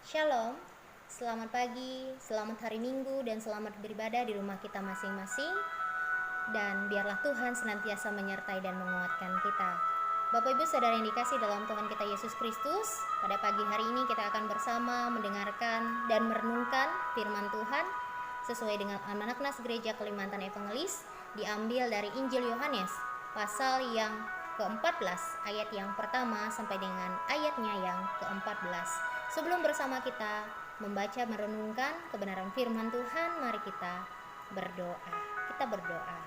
Shalom, selamat pagi, selamat hari Minggu, dan selamat beribadah di rumah kita masing-masing. Dan biarlah Tuhan senantiasa menyertai dan menguatkan kita. Bapak Ibu Saudara yang dikasih dalam Tuhan kita Yesus Kristus, pada pagi hari ini kita akan bersama mendengarkan dan merenungkan firman Tuhan sesuai dengan Almanak Nas Gereja Kalimantan Evangelis, diambil dari Injil Yohanes pasal yang ke-14 ayat yang pertama sampai dengan ayatnya yang ke-14. Sebelum bersama kita membaca merenungkan kebenaran firman Tuhan, mari kita berdoa. Kita berdoa.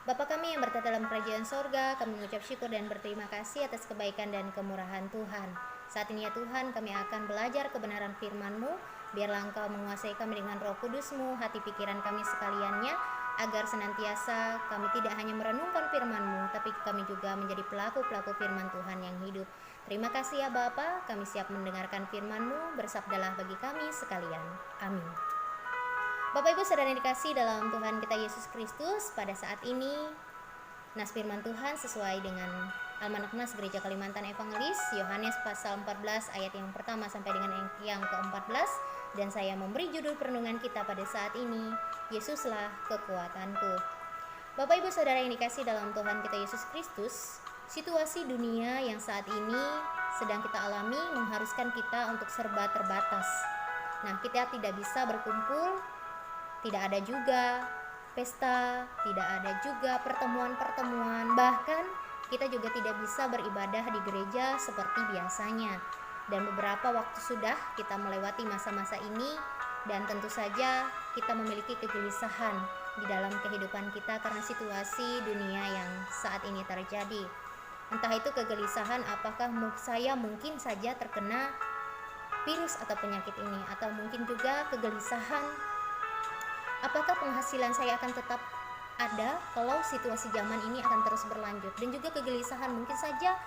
Bapa kami yang bertata dalam kerajaan sorga, kami mengucap syukur dan berterima kasih atas kebaikan dan kemurahan Tuhan. Saat ini ya Tuhan, kami akan belajar kebenaran firman-Mu. Biarlah Engkau menguasai kami dengan Roh Kudus-Mu, hati pikiran kami sekaliannya, agar senantiasa kami tidak hanya merenungkan firman-Mu, tapi kami juga menjadi pelaku-pelaku firman Tuhan yang hidup. Terima kasih ya Bapa, kami siap mendengarkan firman-Mu, bersabdalah bagi kami sekalian. Amin. Bapak Ibu Saudara yang dikasih dalam Tuhan kita Yesus Kristus, pada saat ini nas firman Tuhan sesuai dengan Almanak Nas Gereja Kalimantan Evangelis, Yohanes pasal 14 ayat yang pertama sampai dengan yang ke-14, dan saya memberi judul perenungan kita pada saat ini, Yesuslah kekuatanku. Bapak Ibu Saudara yang dikasih dalam Tuhan kita Yesus Kristus, situasi dunia yang saat ini sedang kita alami mengharuskan kita untuk serba terbatas. Nah, kita tidak bisa berkumpul, tidak ada juga pesta, tidak ada juga pertemuan-pertemuan, bahkan kita juga tidak bisa beribadah di gereja seperti biasanya. Dan beberapa waktu sudah kita melewati masa-masa ini, dan tentu saja kita memiliki kegelisahan di dalam kehidupan kita karena situasi dunia yang saat ini terjadi. Entah itu kegelisahan apakah saya mungkin saja terkena virus atau penyakit ini, atau mungkin juga kegelisahan apakah penghasilan saya akan tetap ada kalau situasi zaman ini akan terus berlanjut, dan juga kegelisahan mungkin saja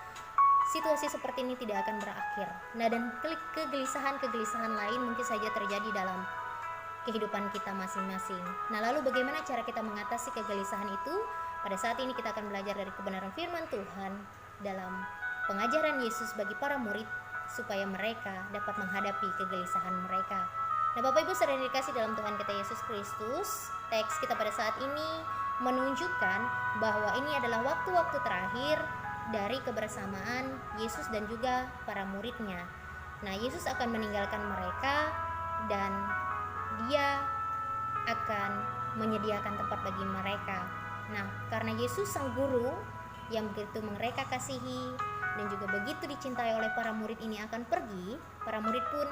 situasi seperti ini tidak akan berakhir. Nah, dan kegelisahan lain mungkin saja terjadi dalam kehidupan kita masing-masing. Nah, lalu bagaimana cara kita mengatasi kegelisahan itu? Pada saat ini kita akan belajar dari kebenaran firman Tuhan dalam pengajaran Yesus bagi para murid supaya mereka dapat menghadapi kegelisahan mereka. Nah, Bapak Ibu Saudara yang dikasih dalam Tuhan kita Yesus Kristus, teks kita pada saat ini menunjukkan bahwa ini adalah waktu-waktu terakhir dari kebersamaan Yesus dan juga para muridnya. Nah, Yesus akan meninggalkan mereka dan Dia akan menyediakan tempat bagi mereka. Nah, karena Yesus sang guru yang begitu mereka kasihi dan juga begitu dicintai oleh para murid ini akan pergi, para murid pun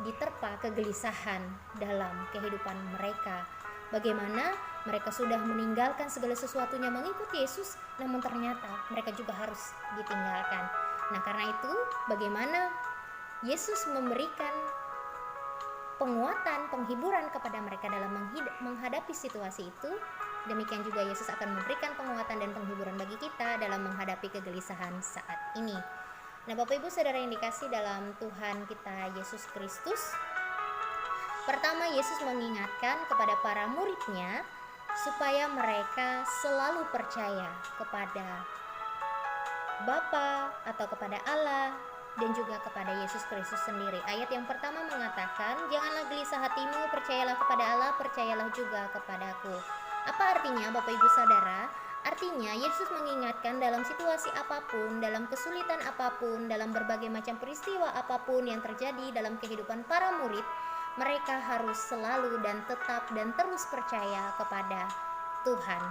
diterpa kegelisahan dalam kehidupan mereka. Bagaimana mereka sudah meninggalkan segala sesuatunya mengikuti Yesus, namun ternyata mereka juga harus ditinggalkan. Nah, karena itu bagaimana Yesus memberikan penguatan, penghiburan kepada mereka dalam menghadapi situasi itu, demikian juga Yesus akan memberikan penguatan dan penghiburan bagi kita dalam menghadapi kegelisahan saat ini. Nah, Bapak Ibu Saudara yang dikasih dalam Tuhan kita Yesus Kristus, pertama Yesus mengingatkan kepada para muridnya supaya mereka selalu percaya kepada Bapa atau kepada Allah dan juga kepada Yesus Kristus sendiri. Ayat yang pertama mengatakan, janganlah gelisah hatimu, percayalah kepada Allah, percayalah juga kepadaku. Apa artinya Bapak Ibu Saudara? Artinya Yesus mengingatkan dalam situasi apapun, dalam kesulitan apapun, dalam berbagai macam peristiwa apapun yang terjadi dalam kehidupan para murid, mereka harus selalu dan tetap dan terus percaya kepada Tuhan.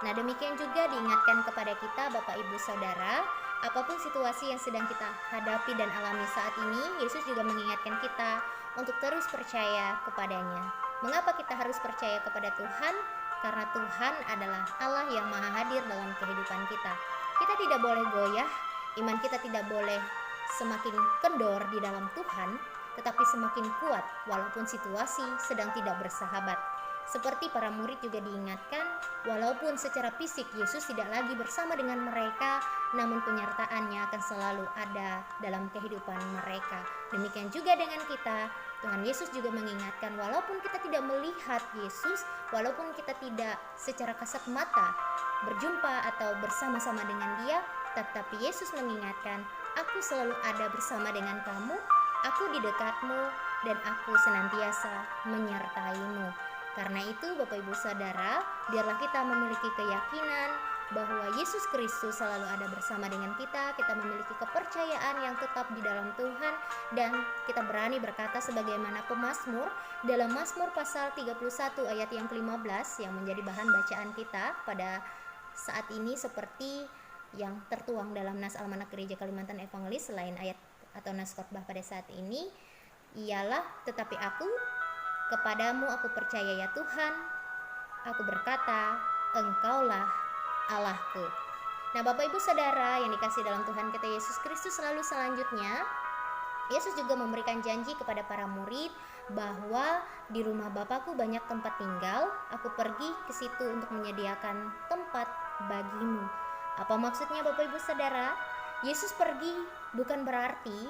Nah, demikian juga diingatkan kepada kita Bapak Ibu Saudara, apapun situasi yang sedang kita hadapi dan alami saat ini, Yesus juga mengingatkan kita untuk terus percaya kepadanya. Mengapa kita harus percaya kepada Tuhan? Karena Tuhan adalah Allah yang maha hadir dalam kehidupan kita. Kita tidak boleh goyah, iman kita tidak boleh semakin kendor di dalam Tuhan, tetapi semakin kuat walaupun situasi sedang tidak bersahabat. Seperti para murid juga diingatkan, walaupun secara fisik Yesus tidak lagi bersama dengan mereka, namun penyertaannya akan selalu ada dalam kehidupan mereka. Demikian juga dengan kita, Tuhan Yesus juga mengingatkan, walaupun kita tidak melihat Yesus, walaupun kita tidak secara kasat mata berjumpa atau bersama-sama dengan Dia, tetapi Yesus mengingatkan, aku selalu ada bersama dengan kamu, Aku di dekatmu dan aku senantiasa menyertaimu. Karena itu Bapak Ibu Saudara, biarlah kita memiliki keyakinan bahwa Yesus Kristus selalu ada bersama dengan kita. Kita memiliki kepercayaan yang tetap di dalam Tuhan, dan kita berani berkata sebagaimana pemazmur dalam Mazmur pasal 31 ayat yang ke-15 yang menjadi bahan bacaan kita pada saat ini, seperti yang tertuang dalam Nas Almanak Gereja Kalimantan Evangelis. Selain ayat atau nas khotbah pada saat ini ialah, tetapi aku kepadamu aku percaya ya Tuhan, aku berkata Engkaulah Allahku. Nah Bapak Ibu Saudara yang dikasih dalam Tuhan kita Yesus Kristus, selalu selanjutnya Yesus juga memberikan janji kepada para murid bahwa di rumah Bapakku banyak tempat tinggal, aku pergi ke situ untuk menyediakan tempat bagimu. Apa maksudnya Bapak Ibu Saudara? Yesus pergi bukan berarti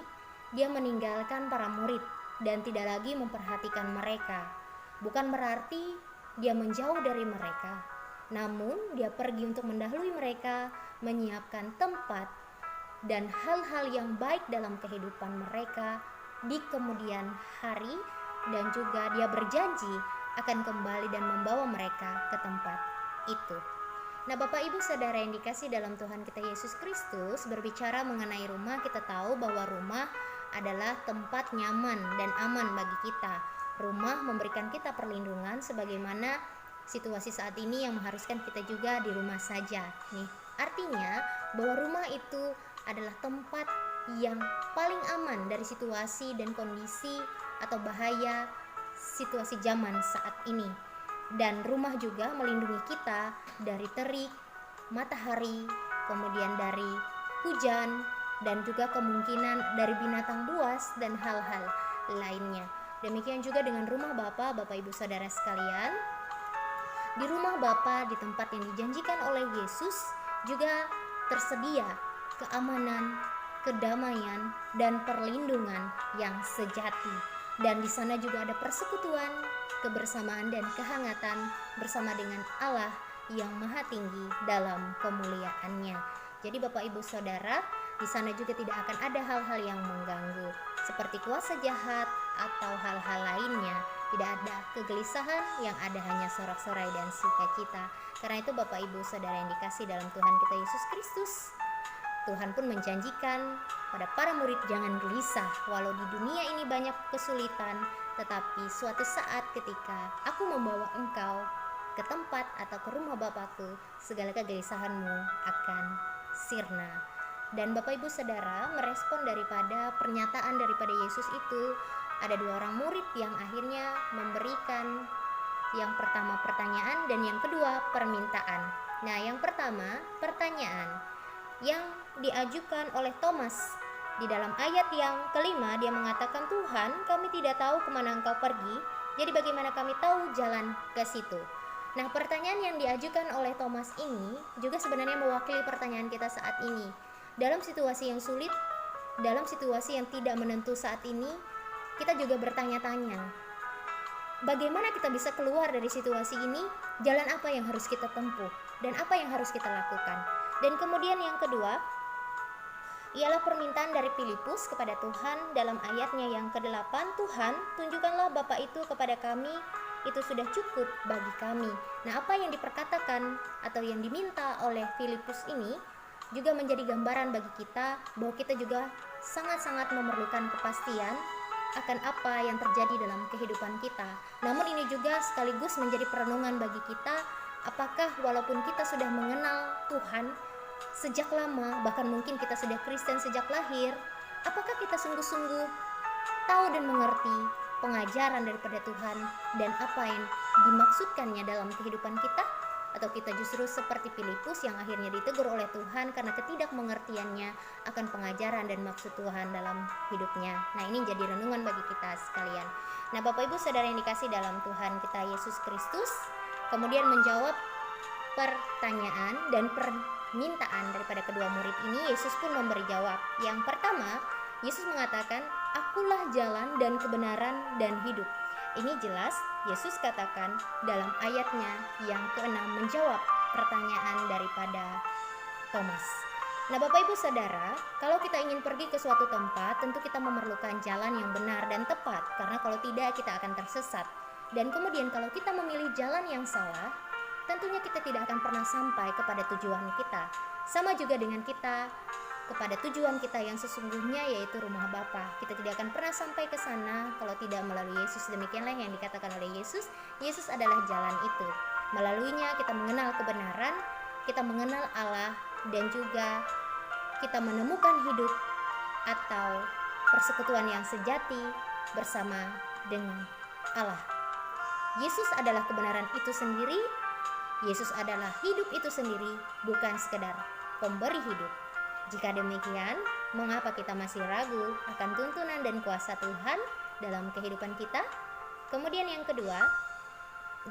dia meninggalkan para murid dan tidak lagi memperhatikan mereka. Bukan berarti dia menjauh dari mereka, namun dia pergi untuk mendahului mereka, menyiapkan tempat dan hal-hal yang baik dalam kehidupan mereka di kemudian hari, dan juga dia berjanji akan kembali dan membawa mereka ke tempat itu. Nah Bapak Ibu Saudara yang dikasih dalam Tuhan kita Yesus Kristus, berbicara mengenai rumah, kita tahu bahwa rumah adalah tempat nyaman dan aman bagi kita. Rumah memberikan kita perlindungan sebagaimana situasi saat ini yang mengharuskan kita juga di rumah saja. Nih, artinya bahwa rumah itu adalah tempat yang paling aman dari situasi dan kondisi atau bahaya situasi zaman saat ini. Dan rumah juga melindungi kita dari terik, matahari, kemudian dari hujan, dan juga kemungkinan dari binatang buas dan hal-hal lainnya. Demikian juga dengan rumah Bapa, Bapak Ibu Saudara sekalian. Di rumah Bapa, di tempat yang dijanjikan oleh Yesus, juga tersedia keamanan, kedamaian, dan perlindungan yang sejati. Dan di sana juga ada persekutuan, kebersamaan, dan kehangatan bersama dengan Allah yang Maha Tinggi dalam kemuliaannya. Jadi Bapak Ibu Saudara, di sana juga tidak akan ada hal-hal yang mengganggu seperti kuasa jahat atau hal-hal lainnya. Tidak ada kegelisahan, yang ada hanya sorak-sorai dan sukacita. Karena itu Bapak Ibu Saudara yang dikasih dalam Tuhan kita Yesus Kristus, Tuhan pun menjanjikan pada para murid, jangan gelisah walau di dunia ini banyak kesulitan, tetapi suatu saat ketika aku membawa engkau ke tempat atau ke rumah Bapakku, segala kegelisahanmu akan sirna. Dan Bapak Ibu Saudara, merespon daripada pernyataan daripada Yesus itu, ada dua orang murid yang akhirnya memberikan yang pertama pertanyaan dan yang kedua permintaan. Nah, yang pertama pertanyaan yang diajukan oleh Thomas. Di dalam ayat yang kelima dia mengatakan, Tuhan, kami tidak tahu kemana engkau pergi, jadi bagaimana kami tahu jalan ke situ? Nah, pertanyaan yang diajukan oleh Thomas ini juga sebenarnya mewakili pertanyaan kita saat ini. Dalam situasi yang sulit, dalam situasi yang tidak menentu saat ini, kita juga bertanya-tanya, bagaimana kita bisa keluar dari situasi ini? Jalan apa yang harus kita tempuh? Dan apa yang harus kita lakukan? Dan kemudian yang kedua, ialah permintaan dari Filipus kepada Tuhan dalam ayatnya yang ke-8, Tuhan, tunjukkanlah Bapa itu kepada kami, itu sudah cukup bagi kami. Nah, apa yang diperkatakan atau yang diminta oleh Filipus ini juga menjadi gambaran bagi kita bahwa kita juga sangat-sangat memerlukan kepastian akan apa yang terjadi dalam kehidupan kita. Namun ini juga sekaligus menjadi perenungan bagi kita, apakah walaupun kita sudah mengenal Tuhan sejak lama, bahkan mungkin kita sudah Kristen sejak lahir, apakah kita sungguh-sungguh tahu dan mengerti pengajaran daripada Tuhan dan apa yang dimaksudkannya dalam kehidupan kita? Atau kita justru seperti Filipus yang akhirnya ditegur oleh Tuhan karena ketidakmengertiannya akan pengajaran dan maksud Tuhan dalam hidupnya. Nah, ini jadi renungan bagi kita sekalian. Nah, Bapak Ibu Saudara yang dikasih dalam Tuhan kita Yesus Kristus, kemudian menjawab pertanyaan dan permintaan daripada kedua murid ini. Yesus pun memberi jawab. Yang pertama, Yesus mengatakan, Akulah jalan dan kebenaran dan hidup. Ini jelas Yesus katakan dalam ayatnya yang ke-6 menjawab pertanyaan daripada Thomas. Nah, Bapak Ibu Saudara, kalau kita ingin pergi ke suatu tempat, tentu kita memerlukan jalan yang benar dan tepat, karena kalau tidak kita akan tersesat. Dan kemudian kalau kita memilih jalan yang salah, tentunya kita tidak akan pernah sampai kepada tujuan kita. Sama juga dengan kita kepada tujuan kita yang sesungguhnya, yaitu rumah Bapa. Kita tidak akan pernah sampai ke sana kalau tidak melalui Yesus. Demikianlah yang dikatakan oleh Yesus. Yesus adalah jalan itu. Melaluinya kita mengenal kebenaran, kita mengenal Allah, dan juga kita menemukan hidup atau persekutuan yang sejati bersama dengan Allah. Yesus adalah kebenaran itu sendiri. Yesus adalah hidup itu sendiri, bukan sekedar pemberi hidup. Jika demikian, mengapa kita masih ragu akan tuntunan dan kuasa Tuhan dalam kehidupan kita? Kemudian yang kedua,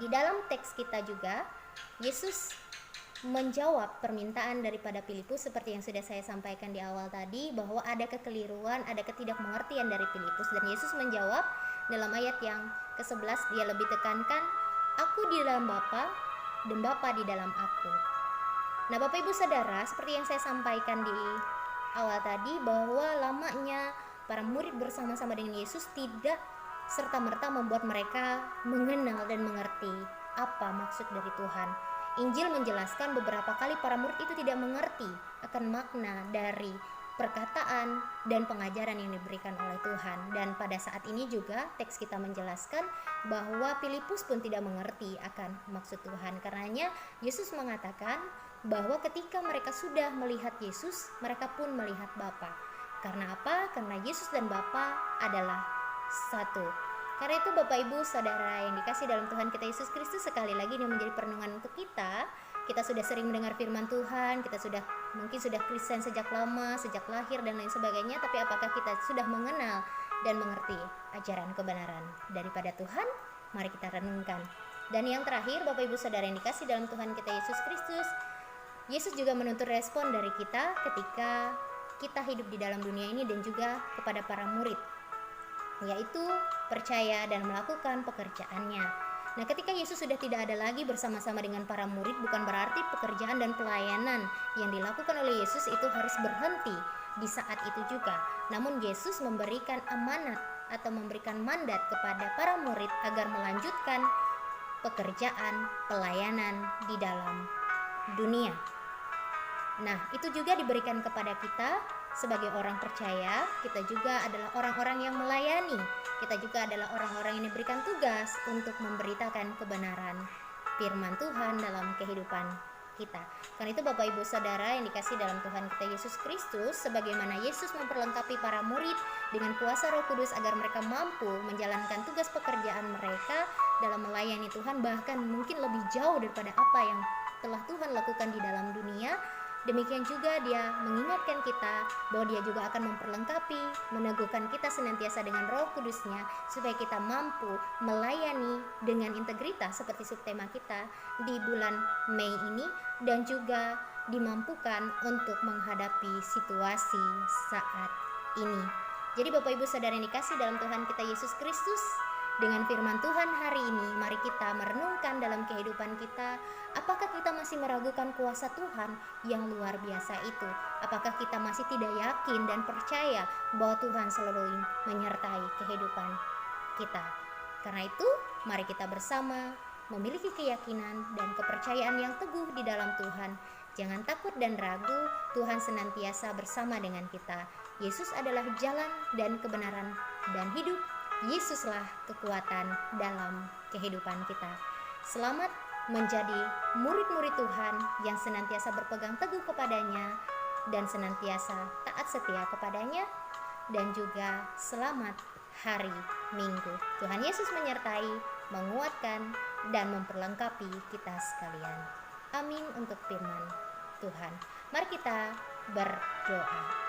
di dalam teks kita juga, Yesus menjawab permintaan daripada Filipus seperti yang sudah saya sampaikan di awal tadi, bahwa ada kekeliruan, ada ketidakmengertian dari Filipus, dan Yesus menjawab dalam ayat yang ke-11, dia lebih tekankan, aku di dalam Bapa dan Bapa di dalam aku. Nah, Bapak Ibu Saudara, seperti yang saya sampaikan di awal tadi, bahwa lamanya para murid bersama-sama dengan Yesus tidak serta-merta membuat mereka mengenal dan mengerti apa maksud dari Tuhan. Injil menjelaskan beberapa kali para murid itu tidak mengerti akan makna dari perkataan dan pengajaran yang diberikan oleh Tuhan. Dan pada saat ini juga teks kita menjelaskan bahwa Filipus pun tidak mengerti akan maksud Tuhan. Karenanya Yesus mengatakan bahwa ketika mereka sudah melihat Yesus, mereka pun melihat Bapa. Karena apa? Karena Yesus dan Bapa adalah satu. Karena itu Bapak Ibu Saudara yang dikasih dalam Tuhan kita Yesus Kristus, sekali lagi ini menjadi perenungan untuk kita. Kita sudah sering mendengar firman Tuhan, kita mungkin sudah Kristen sejak lama, sejak lahir dan lain sebagainya, tapi apakah kita sudah mengenal dan mengerti ajaran kebenaran daripada Tuhan? Mari kita renungkan. Dan yang terakhir, Bapak Ibu Saudara yang dikasih dalam Tuhan kita Yesus Kristus, Yesus juga menuntut respon dari kita ketika kita hidup di dalam dunia ini dan juga kepada para murid, yaitu percaya dan melakukan pekerjaannya. Nah, ketika Yesus sudah tidak ada lagi bersama-sama dengan para murid, bukan berarti pekerjaan dan pelayanan yang dilakukan oleh Yesus itu harus berhenti di saat itu juga. Namun Yesus memberikan amanat atau memberikan mandat kepada para murid agar melanjutkan pekerjaan pelayanan di dalam dunia. Nah, itu juga diberikan kepada kita sebagai orang percaya. Kita juga adalah orang-orang yang melayani. Kita juga adalah orang-orang yang diberikan tugas untuk memberitakan kebenaran firman Tuhan dalam kehidupan kita. Karena itu Bapak Ibu Saudara yang dikasih dalam Tuhan kita Yesus Kristus, sebagaimana Yesus memperlengkapi para murid dengan kuasa Roh Kudus agar mereka mampu menjalankan tugas pekerjaan mereka dalam melayani Tuhan, bahkan mungkin lebih jauh daripada apa yang telah Tuhan lakukan di dalam dunia. Demikian juga dia mengingatkan kita bahwa dia juga akan memperlengkapi, meneguhkan kita senantiasa dengan Roh Kudusnya, supaya kita mampu melayani dengan integritas seperti subtema kita di bulan Mei ini, dan juga dimampukan untuk menghadapi situasi saat ini. Jadi Bapak Ibu Saudara yang dikasih dalam Tuhan kita Yesus Kristus, dengan firman Tuhan hari ini, mari kita merenungkan dalam kehidupan kita, apakah kita masih meragukan kuasa Tuhan yang luar biasa itu? Apakah kita masih tidak yakin dan percaya bahwa Tuhan selalu menyertai kehidupan kita? Karena itu, mari kita bersama memiliki keyakinan dan kepercayaan yang teguh di dalam Tuhan. Jangan takut dan ragu, Tuhan senantiasa bersama dengan kita. Yesus adalah jalan dan kebenaran dan hidup. Yesuslah kekuatan dalam kehidupan kita. Selamat menjadi murid-murid Tuhan yang senantiasa berpegang teguh kepadanya dan senantiasa taat setia kepadanya, dan juga selamat hari Minggu. Tuhan Yesus menyertai, menguatkan, dan memperlengkapi kita sekalian. Amin untuk firman Tuhan. Mari kita berdoa.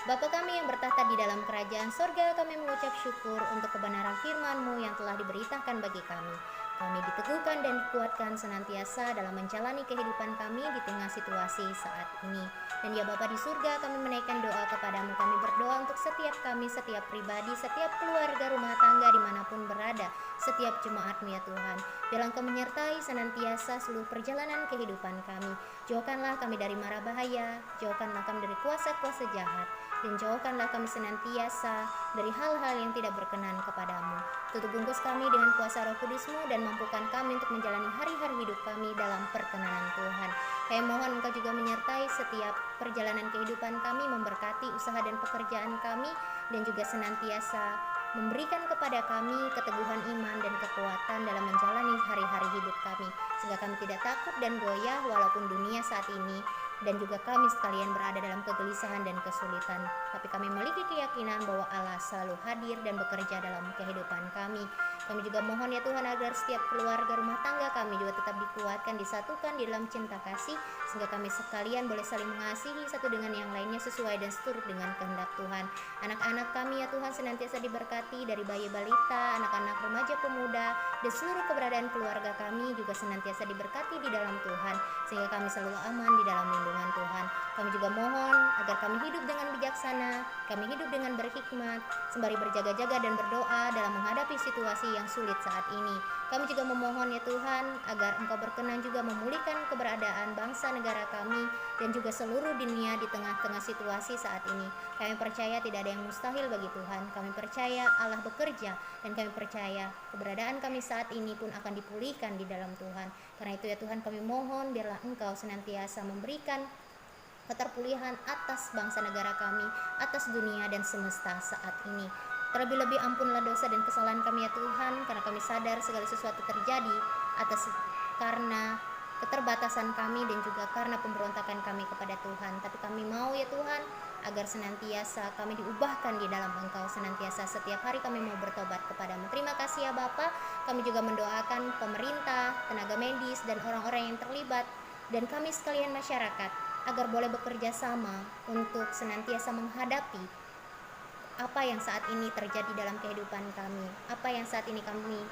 Bapa kami yang bertahta di dalam kerajaan sorga, kami mengucap syukur untuk kebenaran firman-Mu yang telah diberitakan bagi kami. Kami diteguhkan dan dikuatkan senantiasa dalam menjalani kehidupan kami di tengah situasi saat ini. Dan ya Bapa di surga, kami menaikkan doa kepadamu. Kami berdoa untuk setiap kami, setiap pribadi, setiap keluarga, rumah tangga dimanapun berada, setiap jemaatmu ya Tuhan. Biarlah Engkau menyertai senantiasa seluruh perjalanan kehidupan kami. Jauhkanlah kami dari mara bahaya, jauhkanlah kami dari kuasa-kuasa jahat, dan jauhkanlah kami senantiasa dari hal-hal yang tidak berkenan kepadamu. Tutup bungkus kami dengan kuasa Roh Kudus-Mu dan mampukan kami untuk menjalani hari-hari hidup kami dalam perkenanan Tuhan. Kami mohon Engkau juga menyertai setiap perjalanan kehidupan kami, memberkati usaha dan pekerjaan kami, dan juga senantiasa memberikan kepada kami keteguhan iman dan kekuatan dalam menjalani hari-hari hidup kami, sehingga kami tidak takut dan goyah walaupun dunia saat ini dan juga kami sekalian berada dalam kegelisahan dan kesulitan. Tapi kami memiliki keyakinan bahwa Allah selalu hadir dan bekerja dalam kehidupan kami. Kami juga mohon ya Tuhan agar setiap keluarga rumah tangga kami juga tetap dikuatkan, disatukan di dalam cinta kasih, sehingga kami sekalian boleh saling mengasihi satu dengan yang lainnya sesuai dan seturut dengan kehendak Tuhan. Anak-anak kami ya Tuhan senantiasa diberkati, dari bayi balita, anak-anak remaja pemuda, dan seluruh keberadaan keluarga kami juga senantiasa diberkati di dalam Tuhan, sehingga kami selalu aman di dalam lindungan Tuhan. Kami juga mohon agar kami hidup dengan bijaksana, kami hidup dengan berhikmat, sembari berjaga-jaga dan berdoa dalam menghadapi situasi yang sulit saat ini. Kami juga memohon ya Tuhan agar Engkau berkenan juga memulihkan keberadaan bangsa negara kami dan juga seluruh dunia di tengah-tengah situasi saat ini. Kami percaya tidak ada yang mustahil bagi Tuhan. Kami percaya Allah bekerja, dan kami percaya keberadaan kami saat ini pun akan dipulihkan di dalam Tuhan. Karena itu ya Tuhan, kami mohon biarlah Engkau senantiasa memberikan keterpulihan atas bangsa negara kami, atas dunia dan semesta saat ini. Terlebih-lebih ampunlah dosa dan kesalahan kami ya Tuhan, karena kami sadar segala sesuatu terjadi karena keterbatasan kami dan juga karena pemberontakan kami kepada Tuhan. Tapi kami mau ya Tuhan agar senantiasa kami diubahkan di dalam Engkau, senantiasa setiap hari kami mau bertobat kepadamu. Terima kasih ya Bapa. Kami juga mendoakan pemerintah, tenaga medis, dan orang-orang yang terlibat, dan kami sekalian masyarakat, agar boleh bekerja sama untuk senantiasa menghadapi apa yang saat ini terjadi dalam kehidupan kami, apa yang saat ini kami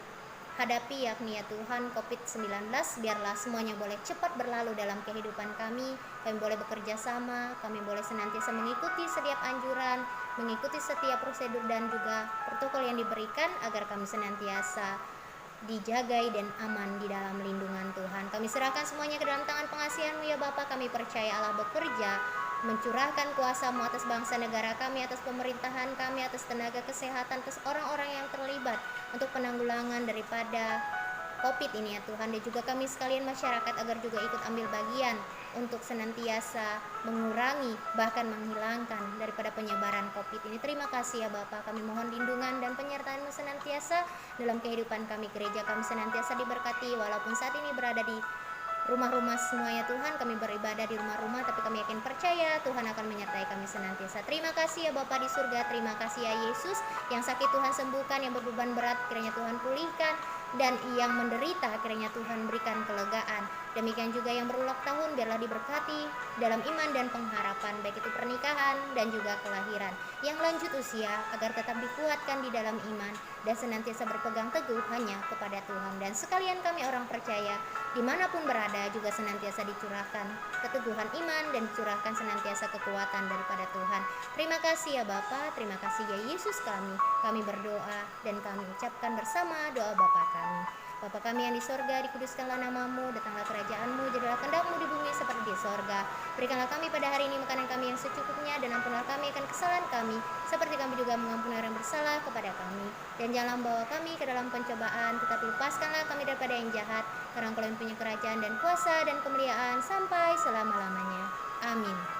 hadapi, yakni ya Tuhan COVID-19. Biarlah semuanya boleh cepat berlalu dalam kehidupan kami boleh bekerja sama, kami boleh senantiasa mengikuti setiap anjuran, mengikuti setiap prosedur dan juga protokol yang diberikan, agar kami senantiasa dijagai dan aman di dalam lindungan Tuhan. Kami serahkan semuanya ke dalam tangan pengasihan-Mu ya Bapa. Kami percaya Allah bekerja, mencurahkan kuasa-Mu atas bangsa negara kami, atas pemerintahan kami, atas tenaga kesehatan, atas orang-orang yang terlibat untuk penanggulangan daripada COVID ini ya Tuhan. Dan juga kami sekalian masyarakat agar juga ikut ambil bagian untuk senantiasa mengurangi bahkan menghilangkan daripada penyebaran COVID ini. Terima kasih ya Bapa. Kami mohon lindungan dan penyertaan-Mu senantiasa dalam kehidupan kami. Gereja kami senantiasa diberkati walaupun saat ini berada di rumah-rumah semua ya Tuhan. Kami beribadah di rumah-rumah, tapi kami yakin percaya Tuhan akan menyertai kami senantiasa. Terima kasih ya Bapa di surga. Terima kasih ya Yesus. Yang sakit Tuhan sembuhkan, yang berbeban berat kiranya Tuhan pulihkan, dan yang menderita kiranya Tuhan berikan kelegaan. Demikian juga yang berulang tahun biarlah diberkati dalam iman dan pengharapan, baik itu pernikahan dan juga kelahiran. Yang lanjut usia agar tetap dikuatkan di dalam iman dan senantiasa berpegang teguh hanya kepada Tuhan. Dan sekalian kami orang percaya dimanapun berada juga senantiasa dicurahkan keteguhan iman dan dicurahkan senantiasa kekuatan daripada Tuhan. Terima kasih ya Bapa, terima kasih ya Yesus kami. Kami berdoa dan kami ucapkan bersama doa Bapa kami. Bapa kami yang di sorga, dikuduskanlah namamu, datanglah kerajaan-Mu, jadilah kehendak-Mu di bumi seperti di sorga. Berikanlah kami pada hari ini makanan kami yang secukupnya, dan ampunilah kami akan kesalahan kami, seperti kami juga mengampuni orang yang bersalah kepada kami. Dan janganlah membawa kami ke dalam pencobaan, tetapi lepaskanlah kami daripada yang jahat, karena Engkau yang punya kerajaan dan kuasa dan kemuliaan sampai selama-lamanya. Amin.